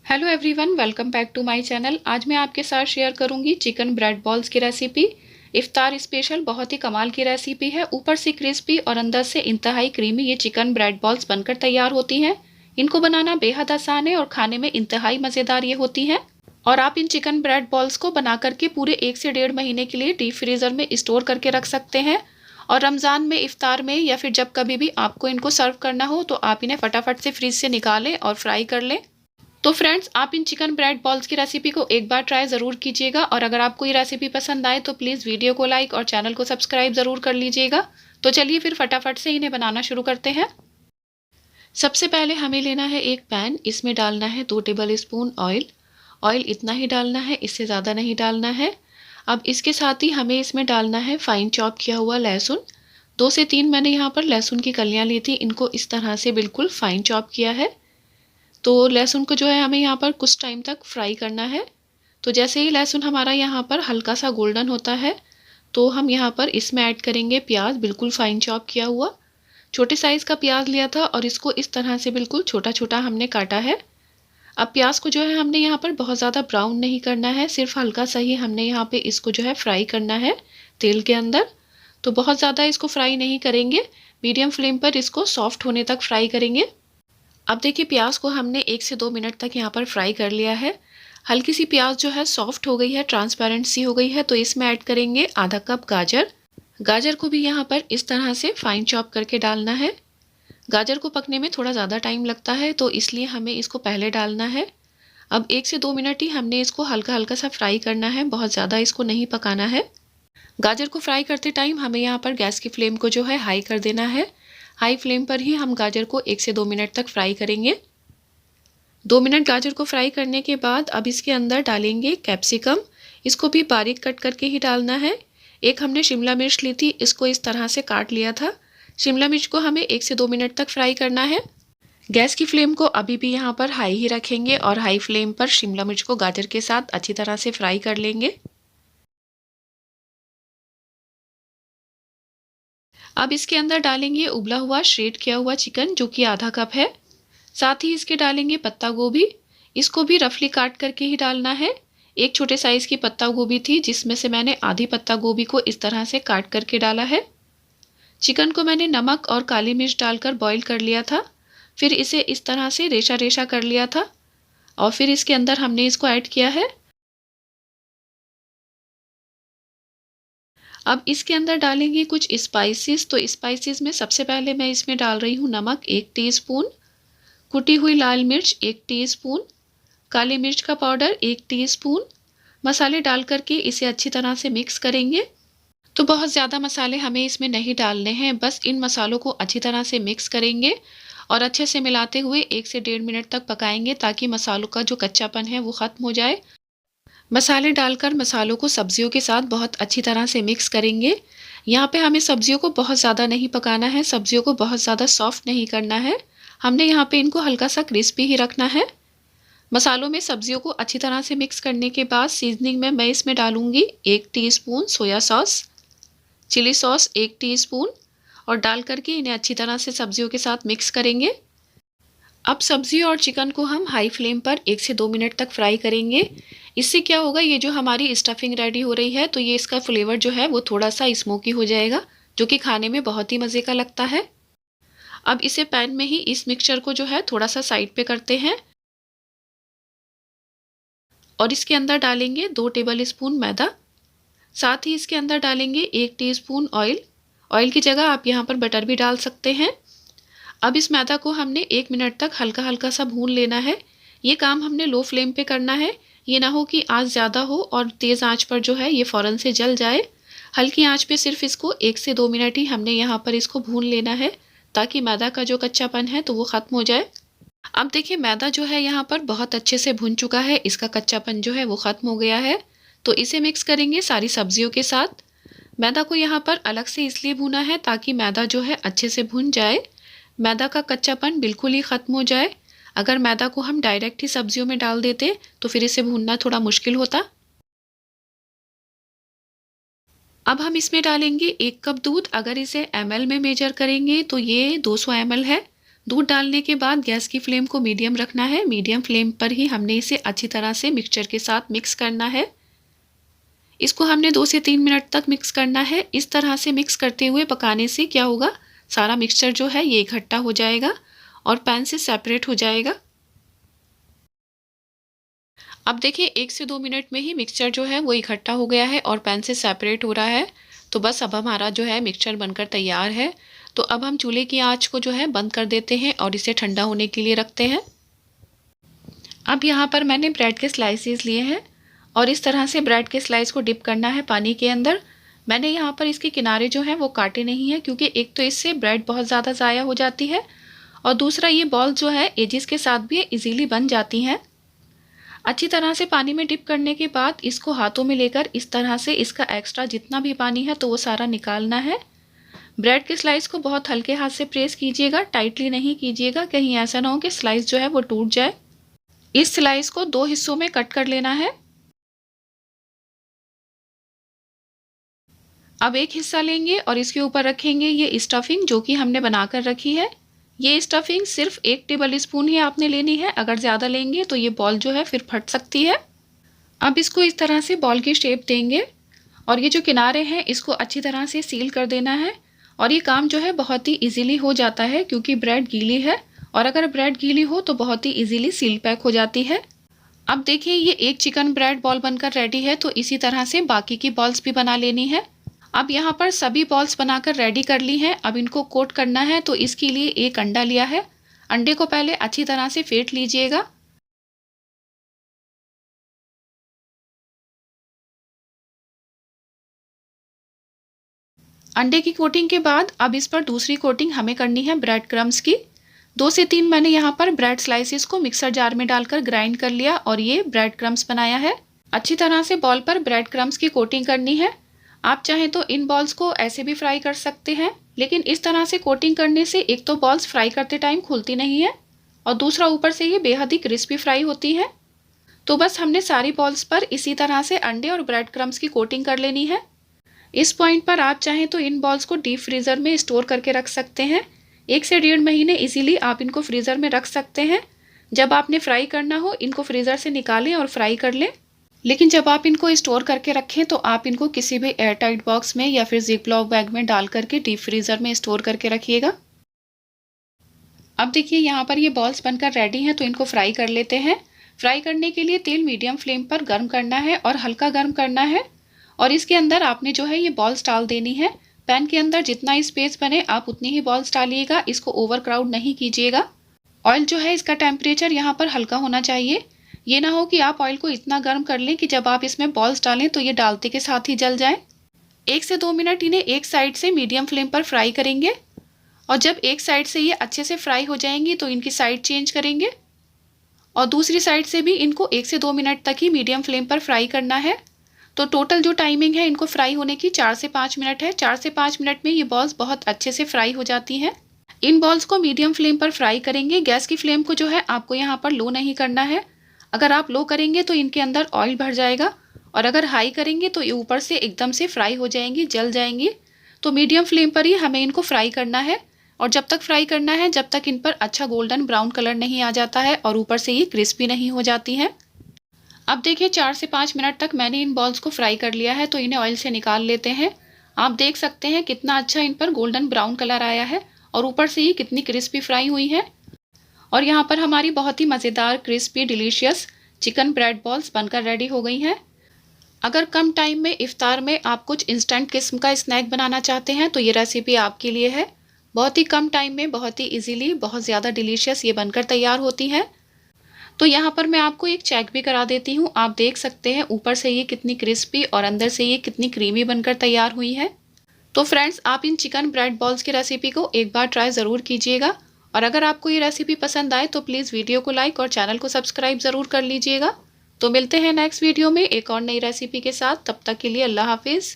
Hello everyone, welcome back to my channel. आज मैं आपके साथ शेयर करूंगी चिकन ब्रेड बॉल्स की रेसिपी। इफ्तार स्पेशल बहुत ही कमाल की रेसिपी है। ऊपर से क्रिस्पी और अंदर से इंतहाई क्रीमी ये चिकन ब्रेड बॉल्स बनकर तैयार होती हैं। इनको बनाना बेहद आसान है और खाने में इंतहाई मज़ेदार ये होती हैं। और आप इन चिकन ब्रेड बॉल्स को बना करके पूरे 1 से 1.5 महीने के लिए डीप फ्रीज़र में स्टोर करके रख सकते हैं। और रमज़ान में इफ्तार में या फिर जब कभी भी आपको इनको सर्व करना हो तो आप इन्हें फटाफट से फ्रीज से निकालें और फ्राई कर लें। तो फ्रेंड्स, आप इन चिकन ब्रेड बॉल्स की रेसिपी को एक बार ट्राई ज़रूर कीजिएगा। और अगर आपको ये रेसिपी पसंद आए तो प्लीज़ वीडियो को लाइक और चैनल को सब्सक्राइब ज़रूर कर लीजिएगा। तो चलिए फिर फटाफट से इन्हें बनाना शुरू करते हैं। सबसे पहले हमें लेना है एक पैन। इसमें डालना है 2 टेबल स्पून ऑयल। ऑयल इतना ही डालना है, इससे ज़्यादा नहीं डालना है। अब इसके साथ ही हमें इसमें डालना है फाइन चॉप किया हुआ लहसुन। 2 से 3 मैंने यहाँ पर लहसुन की कलियाँ ली थी, इनको इस तरह से बिल्कुल फाइन चॉप किया है। तो लहसुन को जो है हमें यहाँ पर कुछ टाइम तक फ्राई करना है। तो जैसे ही लहसुन हमारा यहाँ पर हल्का सा गोल्डन होता है तो हम यहाँ पर इसमें ऐड करेंगे प्याज, बिल्कुल फाइन चॉप किया हुआ। छोटे साइज़ का प्याज लिया था और इसको इस तरह से बिल्कुल छोटा छोटा हमने काटा है। अब प्याज को जो है हमने यहाँ पर बहुत ज़्यादा ब्राउन नहीं करना है, सिर्फ हल्का सा ही हमने यहाँ पे इसको जो है फ्राई करना है तेल के अंदर। तो बहुत ज़्यादा इसको फ्राई नहीं करेंगे, मीडियम फ्लेम पर इसको सॉफ्ट होने तक फ्राई करेंगे। अब देखिए, प्याज को हमने 1 से 2 मिनट तक यहाँ पर फ्राई कर लिया है। हल्की सी प्याज जो है सॉफ्ट हो गई है, ट्रांसपेरेंट सी हो गई है। तो इसमें ऐड करेंगे आधा कप गाजर। गाजर को भी यहाँ पर इस तरह से फाइन चॉप करके डालना है। गाजर को पकने में थोड़ा ज़्यादा टाइम लगता है तो इसलिए हमें इसको पहले डालना है। अब 1 से 2 मिनट ही हमने इसको हल्का हल्का सा फ्राई करना है, बहुत ज़्यादा इसको नहीं पकाना है। गाजर को फ्राई करते टाइम हमें यहाँ पर गैस की फ्लेम को जो है हाई कर देना है। हाई फ्लेम पर ही हम गाजर को 1 से 2 मिनट तक फ्राई करेंगे। 2 मिनट गाजर को फ्राई करने के बाद अब इसके अंदर डालेंगे कैप्सिकम। इसको भी बारीक कट करके ही डालना है। एक हमने शिमला मिर्च ली थी, इसको इस तरह से काट लिया था। शिमला मिर्च को हमें 1 से 2 मिनट तक फ्राई करना है। गैस की फ्लेम को अभी भी यहाँ पर हाई ही रखेंगे और हाई फ्लेम पर शिमला मिर्च को गाजर के साथ अच्छी तरह से फ्राई कर लेंगे। अब इसके अंदर डालेंगे उबला हुआ श्रेड किया हुआ चिकन, जो कि आधा कप है। साथ ही इसके डालेंगे पत्ता गोभी। इसको भी रफली काट करके ही डालना है। एक छोटे साइज़ की पत्ता गोभी थी, जिसमें से मैंने आधी पत्ता गोभी को इस तरह से काट करके डाला है। चिकन को मैंने नमक और काली मिर्च डालकर बॉईल कर लिया था। फिर इसे इस तरह से रेशा रेशा कर लिया था और फिर इसके अंदर हमने इसको ऐड किया है। अब इसके अंदर डालेंगे कुछ स्पाइसेस। तो स्पाइसेस में सबसे पहले मैं इसमें डाल रही हूँ नमक 1 टीस्पून, कुटी हुई लाल मिर्च 1 टीस्पून, काली मिर्च का पाउडर 1 टीस्पून। मसाले डाल करके इसे अच्छी तरह से मिक्स करेंगे। तो बहुत ज़्यादा मसाले हमें इसमें नहीं डालने हैं, बस इन मसालों को अच्छी तरह से मिक्स करेंगे और अच्छे से मिलाते हुए 1 से 1.5 मिनट तक पकाएंगे, ताकि मसालों का जो कच्चापन है वो ख़त्म हो जाए। मसाले डालकर मसालों को सब्जियों के साथ बहुत अच्छी तरह से मिक्स करेंगे। यहाँ पे हमें सब्जियों को बहुत ज़्यादा नहीं पकाना है, सब्जियों को बहुत ज़्यादा सॉफ्ट नहीं करना है। हमने यहाँ पे इनको हल्का सा क्रिस्पी ही रखना है। मसालों में सब्जियों को अच्छी तरह से मिक्स करने के बाद सीजनिंग में मैं इसमें डालूंगी 1 teaspoon soya sauce, chilli sauce 1 teaspoon और डाल करके इन्हें अच्छी तरह से सब्जियों के साथ मिक्स करेंगे। अब सब्जी और चिकन को हम हाई फ्लेम पर 1 से 2 मिनट तक फ्राई करेंगे। इससे क्या होगा, ये जो हमारी स्टफिंग रेडी हो रही है तो ये इसका फ्लेवर जो है वो थोड़ा सा स्मोकी हो जाएगा, जो कि खाने में बहुत ही मज़े का लगता है। अब इसे पैन में ही इस मिक्सचर को जो है थोड़ा सा साइड पे करते हैं और इसके अंदर डालेंगे 2 टेबल स्पून मैदा। साथ ही इसके अंदर डालेंगे 1 टीस्पून ऑयल। ऑयल की जगह आप यहाँ पर बटर भी डाल सकते हैं। अब इस मैदा को हमने 1 मिनट तक हल्का हल्का सा भून लेना है। ये काम हमने लो फ्लेम पे करना है। ये ना हो कि आंच ज़्यादा हो और तेज़ आंच पर जो है ये फ़ौरन से जल जाए। हल्की आंच पे सिर्फ इसको 1 से 2 मिनट ही हमने यहाँ पर इसको भून लेना है, ताकि मैदा का जो कच्चापन है तो वो ख़त्म हो जाए। अब देखिए, मैदा जो है यहाँ पर बहुत अच्छे से भुन चुका है, इसका कच्चापन जो है वो ख़त्म हो गया है। तो इसे मिक्स करेंगे सारी सब्जियों के साथ। मैदा को यहाँ पर अलग से इसलिए भुना है ताकि मैदा जो है अच्छे से भुन जाए, मैदा का कच्चापन बिल्कुल ही ख़त्म हो जाए। अगर मैदा को हम डायरेक्ट ही सब्जियों में डाल देते तो फिर इसे भूनना थोड़ा मुश्किल होता। अब हम इसमें डालेंगे 1 कप दूध। अगर इसे ml में मेजर करेंगे तो ये 200 ml है। दूध डालने के बाद गैस की फ्लेम को मीडियम रखना है। मीडियम फ्लेम पर ही हमने इसे अच्छी तरह से मिक्सचर के साथ मिक्स करना है। इसको हमने 2 से 3 मिनट तक मिक्स करना है। इस तरह से मिक्स करते हुए पकाने से क्या होगा, सारा मिक्सचर जो है ये इकट्ठा हो जाएगा और पैन से सेपरेट हो जाएगा। अब देखिए 1 से 2 मिनट में ही मिक्सचर जो है वो इकट्ठा हो गया है और पैन से सेपरेट हो रहा है। तो बस अब हमारा जो है मिक्सचर बनकर तैयार है। तो अब हम चूल्हे की आंच को जो है बंद कर देते हैं और इसे ठंडा होने के लिए रखते हैं। अब यहाँ पर मैंने ब्रेड के स्लाइसेस लिए हैं और इस तरह से ब्रेड के स्लाइस को डिप करना है पानी के अंदर। मैंने यहाँ पर इसके किनारे जो हैं वो काटे नहीं हैं, क्योंकि एक तो इससे ब्रेड बहुत ज़्यादा ज़ाया हो जाती है और दूसरा ये बॉल जो है एजिस के साथ भी इजीली बन जाती हैं। अच्छी तरह से पानी में डिप करने के बाद इसको हाथों में लेकर इस तरह से इसका एक्स्ट्रा जितना भी पानी है तो वो सारा निकालना है। ब्रेड के स्लाइस को बहुत हल्के हाथ से प्रेस कीजिएगा, टाइटली नहीं कीजिएगा, कहीं ऐसा ना हो कि स्लाइस जो है वो टूट जाए। इस स्लाइस को 2 हिस्सों में कट कर लेना है। अब एक हिस्सा लेंगे और इसके ऊपर रखेंगे ये स्टफिंग जो कि हमने बनाकर रखी है। ये स्टफिंग सिर्फ 1 टेबल स्पून ही आपने लेनी है, अगर ज़्यादा लेंगे तो ये बॉल जो है फिर फट सकती है। अब इसको इस तरह से बॉल की शेप देंगे और ये जो किनारे हैं इसको अच्छी तरह से सील कर देना है। और ये काम जो है बहुत ही इजीली हो जाता है, क्योंकि ब्रेड गीली है और अगर ब्रेड गीली हो तो बहुत ही इजीली सील पैक हो जाती है। अब देखिए ये एक चिकन ब्रेड बॉल बनकर रेडी है, तो इसी तरह से बाकी की बॉल्स भी बना लेनी है। अब यहाँ पर सभी बॉल्स बनाकर रेडी कर ली हैं। अब इनको कोट करना है, तो इसके लिए एक अंडा लिया है। अंडे को पहले अच्छी तरह से फेंट लीजिएगा। अंडे की कोटिंग के बाद अब इस पर दूसरी कोटिंग हमें करनी है ब्रेड क्रम्स की। 2 से 3 मैंने यहाँ पर ब्रेड स्लाइसेस को मिक्सर जार में डालकर ग्राइंड कर लिया और ये ब्रेड क्रम्स बनाया है। अच्छी तरह से बॉल पर ब्रेड क्रम्स की कोटिंग करनी है। आप चाहें तो इन बॉल्स को ऐसे भी फ्राई कर सकते हैं, लेकिन इस तरह से कोटिंग करने से एक तो बॉल्स फ्राई करते टाइम खुलती नहीं है और दूसरा ऊपर से ये बेहद ही क्रिस्पी फ्राई होती है। तो बस हमने सारी बॉल्स पर इसी तरह से अंडे और ब्रेड क्रम्स की कोटिंग कर लेनी है। इस पॉइंट पर आप चाहें तो इन बॉल्स को डीप फ्रीज़र में स्टोर करके रख सकते हैं। 1 से 1.5 महीने इजीली आप इनको फ्रीज़र में रख सकते हैं। जब आपने फ्राई करना हो इनको फ्रीज़र से निकालें और फ्राई कर लें। लेकिन जब आप इनको स्टोर करके रखें तो आप इनको किसी भी एयर टाइट बॉक्स में या फिर जिपलॉक बैग में डाल करके डीप फ्रीज़र में स्टोर करके रखिएगा। अब देखिए यहाँ पर ये बॉल्स बनकर रेडी हैं, तो इनको फ्राई कर लेते हैं। फ्राई करने के लिए तेल मीडियम फ्लेम पर गर्म करना है और हल्का गर्म करना है और इसके अंदर आपने जो है ये बॉल्स डाल देनी है। पैन के अंदर जितना स्पेस बने आप उतनी ही बॉल्स डालिएगा, इसको ओवर क्राउड नहीं कीजिएगा। ऑयल जो है इसका टेम्परेचर यहाँ पर हल्का होना चाहिए। ये ना हो कि आप ऑयल को इतना गर्म कर लें कि जब आप इसमें बॉल्स डालें तो ये डालते के साथ ही जल जाए। 1 से 2 मिनट इन्हें एक साइड से मीडियम फ्लेम पर फ्राई करेंगे और जब एक साइड से ये अच्छे से फ्राई हो जाएंगी तो इनकी साइड चेंज करेंगे और दूसरी साइड से भी इनको 1 से 2 मिनट तक ही मीडियम फ्लेम पर फ्राई करना है। तो टोटल जो टाइमिंग है इनको फ्राई होने की 4 से 5 मिनट है। 4 से 5 मिनट में ये बॉल्स बहुत अच्छे से फ्राई हो जाती हैं। इन बॉल्स को मीडियम फ्लेम पर फ्राई करेंगे। गैस की फ्लेम को जो है आपको यहाँ पर लो नहीं करना है। अगर आप लो करेंगे तो इनके अंदर ऑयल भर जाएगा और अगर हाई करेंगे तो ये ऊपर से एकदम से फ्राई हो जाएंगी, जल जाएंगी। तो मीडियम फ्लेम पर ही हमें इनको फ्राई करना है और जब तक फ्राई करना है जब तक इन पर अच्छा गोल्डन ब्राउन कलर नहीं आ जाता है और ऊपर से ये क्रिस्पी नहीं हो जाती हैं। अब देखिए 4 से 5 मिनट तक मैंने इन बॉल्स को फ्राई कर लिया है, तो इन्हें ऑयल से निकाल लेते हैं। आप देख सकते हैं कितना अच्छा इन पर गोल्डन ब्राउन कलर आया है और ऊपर से ही कितनी क्रिस्पी फ्राई हुई है। और यहाँ पर हमारी बहुत ही मज़ेदार crispy delicious chicken bread balls बनकर रेडी हो गई हैं। अगर कम टाइम में इफ्तार में आप कुछ इंस्टेंट किस्म का स्नैक बनाना चाहते हैं तो ये रेसिपी आपके लिए है। बहुत ही कम टाइम में बहुत ही इजीली बहुत ज़्यादा डिलीशियस ये बनकर तैयार होती है। तो यहाँ पर मैं आपको एक चेक भी करा देती हूँ। आप देख सकते हैं ऊपर से ये कितनी क्रिस्पी और अंदर से ये कितनी क्रीमी बनकर तैयार हुई है। तो फ्रेंड्स आप इन चिकन ब्रेड बॉल्स की रेसिपी को एक बार ट्राई ज़रूर कीजिएगा और अगर आपको ये रेसिपी पसंद आए तो प्लीज़ वीडियो को लाइक और चैनल को सब्सक्राइब ज़रूर कर लीजिएगा। तो मिलते हैं नेक्स्ट वीडियो में एक और नई रेसिपी के साथ। तब तक के लिए अल्लाह हाफिज़।